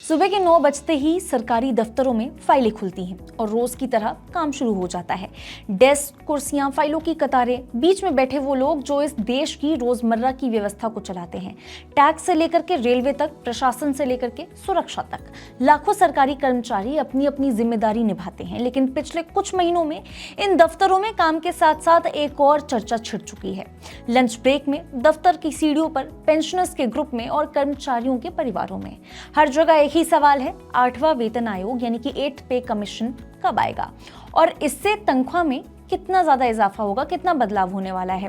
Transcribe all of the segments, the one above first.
सुबह के 9 बजते ही सरकारी दफ्तरों में फाइलें खुलती हैं और रोज की तरह काम शुरू हो जाता है। डेस्क, कुर्सियां, फाइलों की कतारें, बीच में बैठे वो लोग जो इस देश की रोजमर्रा की व्यवस्था को चलाते हैं। टैक्स से लेकर के रेलवे तक, प्रशासन से लेकर के सुरक्षा तक, लाखों सरकारी कर्मचारी अपनी अपनी जिम्मेदारी निभाते हैं। लेकिन पिछले कुछ महीनों में इन दफ्तरों में काम के साथ साथ एक और चर्चा छिड़ चुकी है। लंच ब्रेक में, दफ्तर की सीढ़ियों पर, पेंशनर्स के ग्रुप में और कर्मचारियों के परिवारों में हर जगह एक ही सवाल है, 8वां वेतन आयोग यानी कि 8th पे कमीशन कब आएगा और इससे तनख्वाह में कितना ज्यादा इजाफा होगा, कितना बदलाव होने वाला है।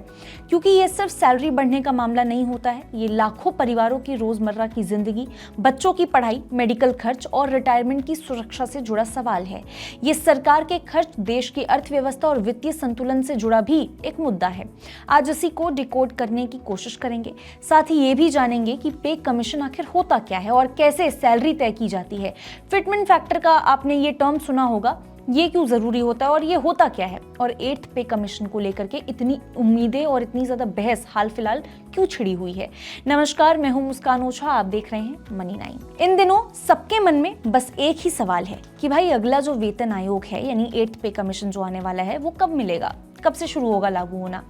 क्योंकि ये सिर्फ सैलरी बढ़ने का मामला नहीं होता है, ये लाखों परिवारों की रोजमर्रा की जिंदगी, बच्चों की पढ़ाई, मेडिकल खर्च और रिटायरमेंट की सुरक्षा से जुड़ा सवाल है। ये सरकार के खर्च, देश की अर्थव्यवस्था और वित्तीय संतुलन से जुड़ा भी एक मुद्दा है। आज इसी को डिकोड करने की कोशिश करेंगे। साथ ही ये भी जानेंगे कि पे कमीशन आखिर होता क्या है और कैसे सैलरी तय की जाती है। फिटमेंट फैक्टर का आपने ये टर्म सुना होगा, ये क्यों जरूरी होता है और ये होता क्या है, और 8th पे कमीशन को लेकर के इतनी उम्मीदें और इतनी ज्यादा बहस हाल फिलहाल क्यों छिड़ी हुई है। नमस्कार, मैं हूं मुस्कान ओझा, आप देख रहे हैं मनी 9। इन दिनों सबके मन में बस एक ही सवाल है कि भाई अगला जो वेतन आयोग है यानी 8th पे कमीशन जो आने वाला है वो कब मिलेगा, कब से शुरू होगा लागू होना।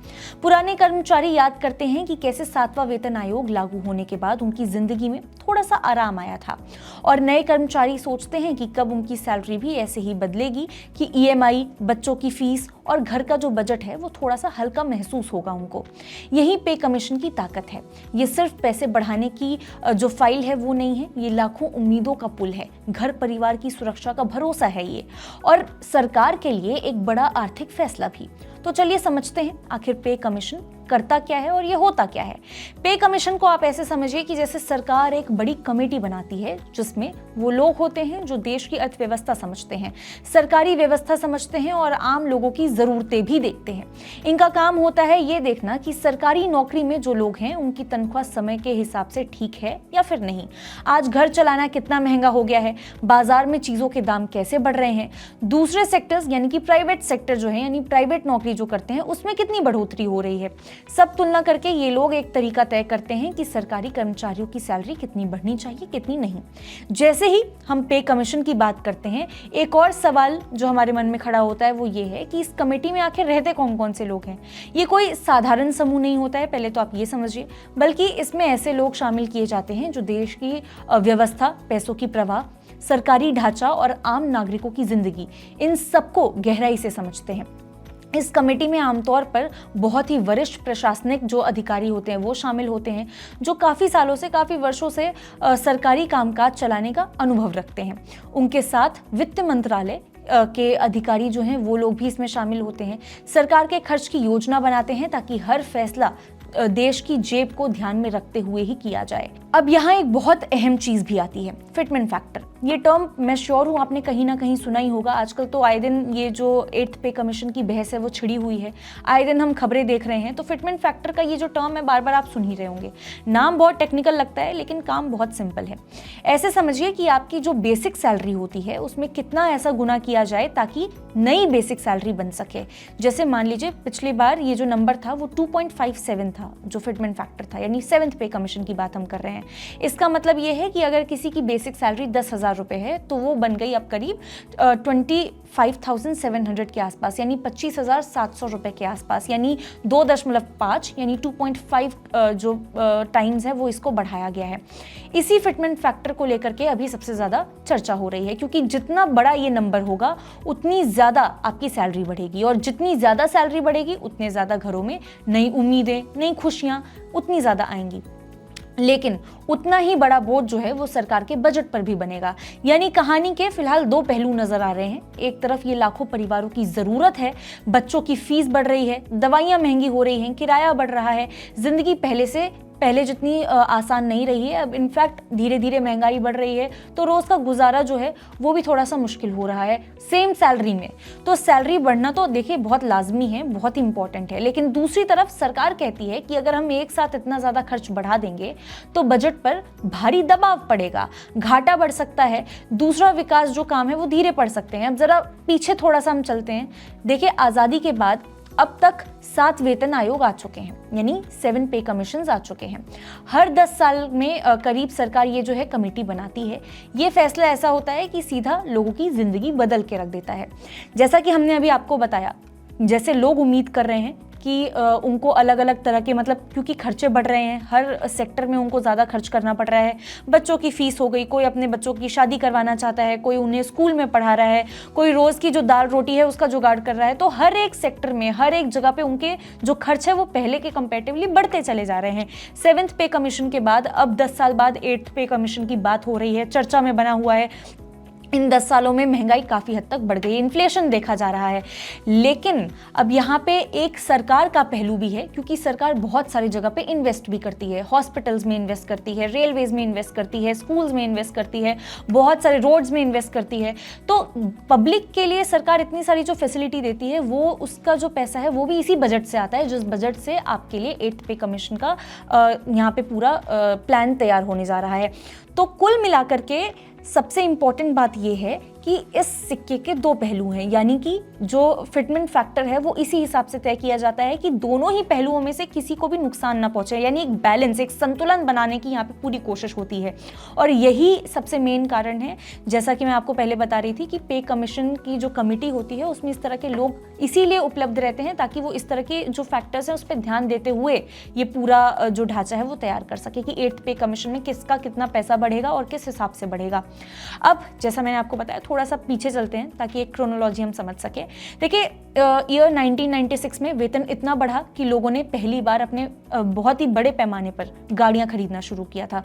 पुराने कर्मचारी याद करते हैं कि कैसे 7वां वेतन आयोग लागू होने के बाद उनकी जिंदगी में थोड़ा सा आराम आया था, और नए कर्मचारी सोचते हैं कि कब उनकी सैलरी भी ऐसे ही बदलेगी कि ईएमआई, बच्चों की फीस और घर का जो बजट है वो थोड़ा सा हल्का महसूस होगा उनको। यही पे कमीशन की ताकत है। ये सिर्फ पैसे बढ़ाने की जो फाइल है वो नहीं है, ये लाखों उम्मीदों का पुल है, घर परिवार की सुरक्षा का भरोसा है ये, और सरकार के लिए एक बड़ा आर्थिक फैसला भी। तो चलिए समझते हैं आखिर पे कमीशन करता क्या है और ये होता क्या है। पे कमीशन को आप ऐसे समझिए कि जैसे सरकार एक बड़ी कमेटी बनाती है जिसमें वो लोग होते हैं जो देश की अर्थव्यवस्था समझते हैं, सरकारी व्यवस्था समझते हैं और आम लोगों की जरूरतें भी देखते हैं। इनका काम होता है ये देखना कि सरकारी नौकरी में जो लोग हैं उनकी तनख्वाह समय के हिसाब से ठीक है या फिर नहीं। आज घर चलाना कितना महंगा हो गया है, बाजार में चीजों के दाम कैसे बढ़ रहे हैं, दूसरे सेक्टर्स यानी कि प्राइवेट सेक्टर जो है यानी प्राइवेट नौकरी जो करते हैं उसमें कितनी बढ़ोतरी हो रही है। सब तुलना करके ये लोग एक तरीका तय करते हैं कि सरकारी कर्मचारियों की सैलरी कितनी बढ़नी चाहिए, कितनी नहीं। जैसे ही हम पे कमीशन की बात करते हैं, एक और सवाल जो हमारे मन में खड़ा होता है वो ये है कि इस कमेटी में आखिर रहते कौन कौन से लोग हैं। ये कोई साधारण समूह नहीं होता है, पहले तो आप ये समझिए, बल्कि इसमें ऐसे लोग शामिल किए जाते हैं जो देश की व्यवस्था, पैसों की प्रवाह, सरकारी ढांचा और आम नागरिकों की जिंदगी, इन सबको गहराई से समझते हैं। इस कमेटी में आमतौर पर बहुत ही वरिष्ठ प्रशासनिक जो अधिकारी होते हैं वो शामिल होते हैं, जो काफ़ी सालों से, काफ़ी वर्षों से सरकारी कामकाज चलाने का अनुभव रखते हैं। उनके साथ वित्त मंत्रालय के अधिकारी जो हैं वो लोग भी इसमें शामिल होते हैं। सरकार के खर्च की योजना बनाते हैं ताकि हर फैसला देश की जेब को ध्यान में रखते हुए ही किया जाए। अब यहाँ एक बहुत अहम चीज भी आती है, फिटमेंट फैक्टर। ये टर्म मैं श्योर हूँ आपने कहीं ना कहीं सुना ही होगा। आजकल तो आए दिन ये जो 8th पे कमीशन की बहस है वो छिड़ी हुई है, आए दिन हम खबरें देख रहे हैं। तो फिटमेंट फैक्टर का ये जो टर्म है बार बार आप सुन ही रहे होंगे। नाम बहुत टेक्निकल लगता है लेकिन काम बहुत सिंपल है। ऐसे समझिए कि आपकी जो बेसिक सैलरी होती है उसमें कितना ऐसा गुना किया जाए ताकि नई बेसिक सैलरी बन सके। जैसे मान लीजिए पिछली बार ये जो नंबर था वो 2.57 था जो फिटमेंट फैक्टर था, यानी 7th पे कमीशन की बात हम कर रहे हैं। इसका मतलब ये है कि अगर किसी की बेसिक सैलरी 10,000 रुपए है तो वो बन गई अब करीब 25,700 के आसपास, यानी 25,700 रुपए के आसपास, यानी 2.5 यानी 2.5 जो टाइम्स है वो इसको बढ़ाया गया है। इसी फिटमेंट फैक्टर को लेकर के अभी सबसे ज्यादा चर्चा हो रही है, क्योंकि जितना बड़ा ये नंबर होगा उतनी ज्यादा आपकी सैलरी बढ़ेगी, और जितनी ज्यादा सैलरी बढ़ेगी उतने ज्यादा घरों में नई उम्मीदें, नई खुशियां उतनी ज्यादा आएंगी। लेकिन उतना ही बड़ा बोझ जो है वो सरकार के बजट पर भी बनेगा। यानी कहानी के फिलहाल दो पहलू नजर आ रहे हैं। एक तरफ ये लाखों परिवारों की जरूरत है, बच्चों की फीस बढ़ रही है, दवाइयां महंगी हो रही हैं, किराया बढ़ रहा है, जिंदगी पहले जितनी आसान नहीं रही है, अब इनफैक्ट धीरे धीरे महंगाई बढ़ रही है, तो रोज का गुजारा जो है वो भी थोड़ा सा मुश्किल हो रहा है सेम सैलरी में। तो सैलरी बढ़ना तो देखिए बहुत लाजमी है, बहुत इंपॉर्टेंट है, लेकिन दूसरी तरफ सरकार कहती है कि अगर हम एक साथ इतना ज्यादा खर्च बढ़ा देंगे तो बजट पर भारी दबाव पड़ेगा, घाटा बढ़ सकता है, दूसरा विकास जो काम है वो धीरे पड़ सकते हैं। अब जरा पीछे थोड़ा सा हम चलते हैं। देखिए, आजादी के बाद अब तक 7 वेतन आयोग आ चुके हैं, यानी 7 पे कमीशंस आ चुके हैं। हर 10 साल में करीब सरकार ये जो है कमेटी बनाती है। ये फैसला ऐसा होता है कि सीधा लोगों की जिंदगी बदल के रख देता है। जैसा कि हमने अभी आपको बताया, जैसे लोग उम्मीद कर रहे हैं कि उनको अलग अलग तरह के, मतलब क्योंकि खर्चे बढ़ रहे हैं, हर सेक्टर में उनको ज़्यादा खर्च करना पड़ रहा है। बच्चों की फ़ीस हो गई, कोई अपने बच्चों की शादी करवाना चाहता है, कोई उन्हें स्कूल में पढ़ा रहा है, कोई रोज़ की जो दाल रोटी है उसका जुगाड़ कर रहा है। तो हर एक सेक्टर में, हर एक जगह पे उनके जो खर्च है वो पहले के कंपेरेटिवली बढ़ते चले जा रहे हैं। 7th पे कमीशन के बाद अब 10 साल बाद 8th पे कमीशन की बात हो रही है, चर्चा में बना हुआ है। इन 10 सालों में महंगाई काफ़ी हद तक बढ़ गई, इन्फ्लेशन देखा जा रहा है। लेकिन अब यहाँ पे एक सरकार का पहलू भी है, क्योंकि सरकार बहुत सारी जगह पे इन्वेस्ट भी करती है। हॉस्पिटल्स में इन्वेस्ट करती है, रेलवेज में इन्वेस्ट करती है, स्कूल्स में इन्वेस्ट करती है, बहुत सारे रोड्स में इन्वेस्ट करती है। तो पब्लिक के लिए सरकार इतनी सारी जो फैसिलिटी देती है, वो उसका जो पैसा है वो भी इसी बजट से आता है, जिस बजट से आपके लिए 8th पे कमीशन का यहाँ पे पूरा प्लान तैयार होने जा रहा है। तो कुल मिलाकर के सबसे इम्पॉर्टेंट बात यह है कि इस सिक्के के 2 पहलू हैं, यानी कि जो फिटमेंट फैक्टर है वो इसी हिसाब से तय किया जाता है कि दोनों ही पहलुओं में से किसी को भी नुकसान ना पहुंचे, यानी एक बैलेंस, एक संतुलन बनाने की यहाँ पे पूरी कोशिश होती है। और यही सबसे मेन कारण है, जैसा कि मैं आपको पहले बता रही थी, कि पे कमीशन की जो कमेटी होती है उसमें इस तरह के लोग इसीलिए उपलब्ध रहते हैं ताकि वो इस तरह के जो फैक्टर्स हैं उस पर ध्यान देते हुए ये पूरा जो ढांचा है वो तैयार कर सके कि 8th पे कमीशन में किसका कितना पैसा बढ़ेगा और किस हिसाब से बढ़ेगा। अब जैसा मैंने आपको बताया, थोड़ा सा पीछे चलते हैं ताकि एक क्रोनोलॉजी हम समझ सके। देखिए, ईयर 1996 में वेतन इतना बढ़ा कि लोगों ने पहली बार अपने बहुत ही बड़े पैमाने पर गाड़ियां खरीदना शुरू किया था।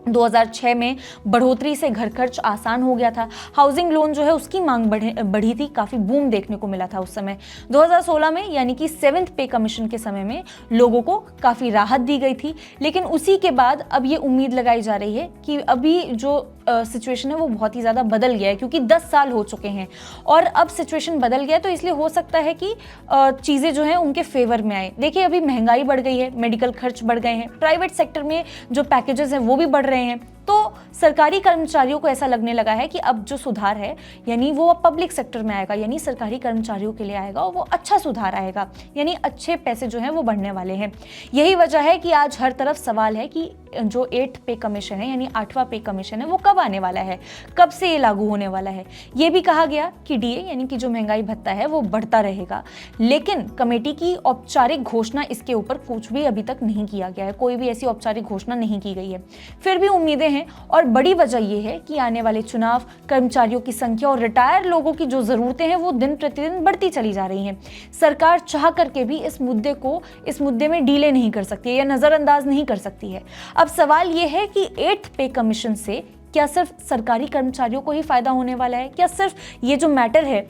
2006 में बढ़ोतरी से घर खर्च आसान हो गया था। हाउसिंग लोन जो है उसकी मांग बढ़ी थी, काफ़ी बूम देखने को मिला था उस समय। 2016 में, यानी कि 7th पे कमीशन के समय में, लोगों को काफ़ी राहत दी गई थी। लेकिन उसी के बाद अब ये उम्मीद लगाई जा रही है कि अभी जो सिचुएशन है वो बहुत ही ज़्यादा बदल गया है, क्योंकि 10 साल हो चुके हैं और अब सिचुएशन बदल गया है। तो इसलिए हो सकता है कि चीज़ें जो हैं उनके फेवर में आए। देखिए, अभी महंगाई बढ़ गई है, मेडिकल खर्च बढ़ गए हैं, प्राइवेट सेक्टर में जो पैकेजेस हैं वो भी बढ़ रहे हैं। तो सरकारी कर्मचारियों को ऐसा लगने लगा है कि अब जो सुधार है, यानी वो अब पब्लिक सेक्टर में आएगा, यानी सरकारी कर्मचारियों के लिए आएगा और वो अच्छा सुधार आएगा, यानी अच्छे पैसे जो हैं वो बढ़ने वाले हैं। यही वजह है कि आज हर तरफ सवाल है कि जो 8th पे कमीशन है, यानी 8वां पे कमीशन है, वो कब आने वाला है, कब से ये लागू होने वाला है। ये भी कहा गया कि डीए, यानी कि जो महंगाई भत्ता है, वो बढ़ता रहेगा। लेकिन कमेटी की औपचारिक घोषणा इसके ऊपर कुछ भी अभी तक नहीं किया गया है, कोई भी ऐसी औपचारिक घोषणा नहीं की गई है। फिर भी उम्मीदें हैं, और बड़ी वजह यह है कि आने वाले चुनाव, कर्मचारियों की संख्या और रिटायर लोगों की जो जरूरतें हैं वो दिन प्रतिदिन बढ़ती चली जा रही हैं। सरकार चाह करके भी इस मुद्दे में डीले नहीं कर सकती है या नजरअंदाज नहीं कर सकती है। अब सवाल यह है कि 8th पे कमीशन से क्या सिर्फ सरकारी कर्मचारियों को ही फायदा होने वाला है, क्या सिर्फ ये जो मैटर है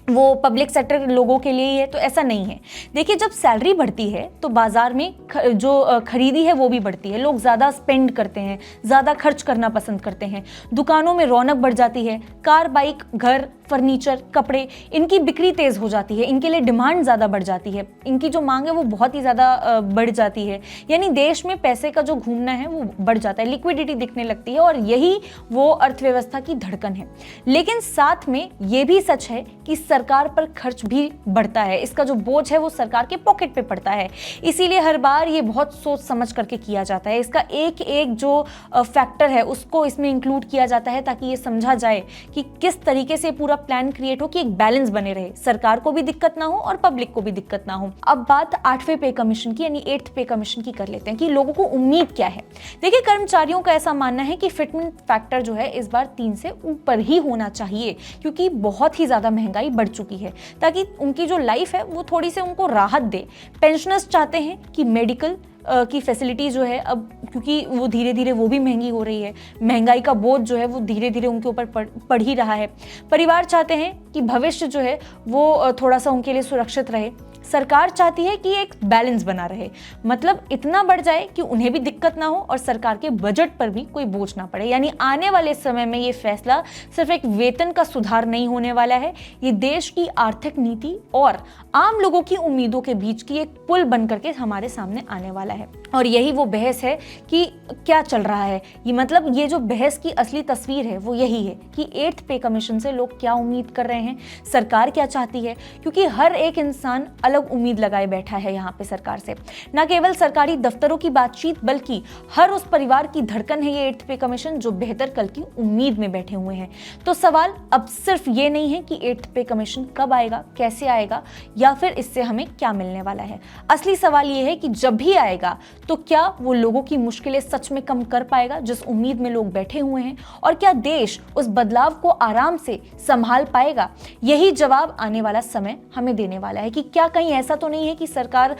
वो पब्लिक सेक्टर लोगों के लिए ही है? तो ऐसा नहीं है। देखिए, जब सैलरी बढ़ती है तो बाजार में जो खरीदी है वो भी बढ़ती है, लोग ज़्यादा स्पेंड करते हैं, ज़्यादा खर्च करना पसंद करते हैं, दुकानों में रौनक बढ़ जाती है, कार, बाइक, घर, फर्नीचर, कपड़े, इनकी बिक्री तेज़ हो जाती है, इनके लिए डिमांड ज़्यादा बढ़ जाती है, इनकी जो मांग है वो बहुत ही ज़्यादा बढ़ जाती है, यानी देश में पैसे का जो घूमना है वो बढ़ जाता है, लिक्विडिटी दिखने लगती है और यही वो अर्थव्यवस्था की धड़कन है। लेकिन साथ में ये भी सच है कि सरकार पर खर्च भी बढ़ता है, इसका जो बोझ है वो सरकार के पॉकेट पे पड़ता है। इसीलिए हर बार ये बहुत सोच समझ करके किया जाता है, इसका एक एक जो फैक्टर है उसको इसमें इंक्लूड किया जाता है ताकि ये समझा जाए कि किस तरीके से पूरा प्लान क्रिएट हो कि एक बैलेंस बने रहे, सरकार को भी दिक्कत ना हो और पब्लिक को भी दिक्कत ना हो। अब बात 8वें पे कमीशन की, यानी 8th पे कमीशन की कर लेते हैं कि लोगों को उम्मीद क्या है। देखिए, कर्मचारियों का ऐसा मानना है कि फिटमेंट फैक्टर जो है इस बार 3 से ऊपर ही होना चाहिए, क्योंकि बहुत ही ज्यादा महंगाई बढ़ चुकी है, ताकि उनकी जो लाइफ है वो थोड़ी से उनको राहत दे। पेंशनर्स चाहते हैं कि मेडिकल की फैसिलिटी जो है, अब क्योंकि वो धीरे धीरे वो भी महंगी हो रही है, महंगाई का बोझ जो है वो धीरे धीरे उनके ऊपर पड़ ही रहा है। परिवार चाहते हैं कि भविष्य जो है वो थोड़ा सा उनके लिए सुरक्षित रहे। सरकार चाहती है कि एक बैलेंस बना रहे, मतलब इतना बढ़ जाए कि उन्हें भी दिक्कत ना हो और सरकार के बजट पर भी कोई बोझ ना पड़े। यानी आने वाले समय में ये फैसला सिर्फ एक वेतन का सुधार नहीं होने वाला है, ये देश की आर्थिक नीति और आम लोगों की उम्मीदों के बीच की एक पुल बन करके हमारे सामने आने वाला है। और यही वो बहस है कि क्या चल रहा है, ये मतलब ये जो बहस की असली तस्वीर है वो यही है कि 8th पे कमीशन से लोग क्या उम्मीद कर रहे हैं, सरकार क्या चाहती है, क्योंकि हर एक इंसान अलग अलग उम्मीद लगाए बैठा है यहाँ पे सरकार से। न केवल सरकारी दफ्तरों की बातचीत बल्कि हर उस परिवार की धड़कन है ये 8th पे कमीशन जो बेहतर कल की उम्मीद में बैठे हुए हैं। तो सवाल अब सिर्फ ये नहीं है कि 8th पे कमीशन कब आएगा, कैसे आएगा या फिर इससे हमें क्या मिलने वाला है। असली सवाल ये है कि जब भी आएगा तो क्या वो लोगों की मुश्किलें सच में कम कर पाएगा जिस उम्मीद में लोग बैठे हुए हैं, और क्या देश उस बदलाव को आराम से संभाल पाएगा। यही जवाब आने वाला समय हमें देने वाला है कि क्या कहीं ऐसा तो नहीं है कि सरकार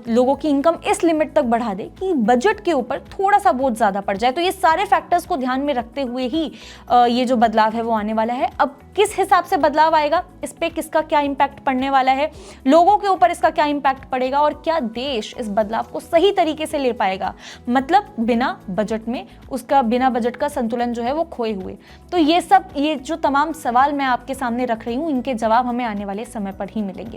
लोगों की इनकम इस लिमिट तक बढ़ा दे कि बजट के ऊपर थोड़ा सा बोझ ज्यादा पड़ जाए। तो ये सारे फैक्टर्स को ध्यान में रखते हुए ही ये जो बदलाव है वो आने वाला है। अब किस हिसाब से बदलाव आएगा, इस पे किसका क्या इंपैक्ट पड़ने वाला है, लोगों के ऊपर इसका क्या इंपैक्ट पड़ेगा और क्या देश इस बदलाव को सही तरीके से ले पाएगा, मतलब बिना बजट का संतुलन जो है वो खोए हुए। तो ये जो तमाम सवाल मैं आपके सामने रख रही हूँ इनके जवाब हमें आने वाले समय पर ही मिलेंगे।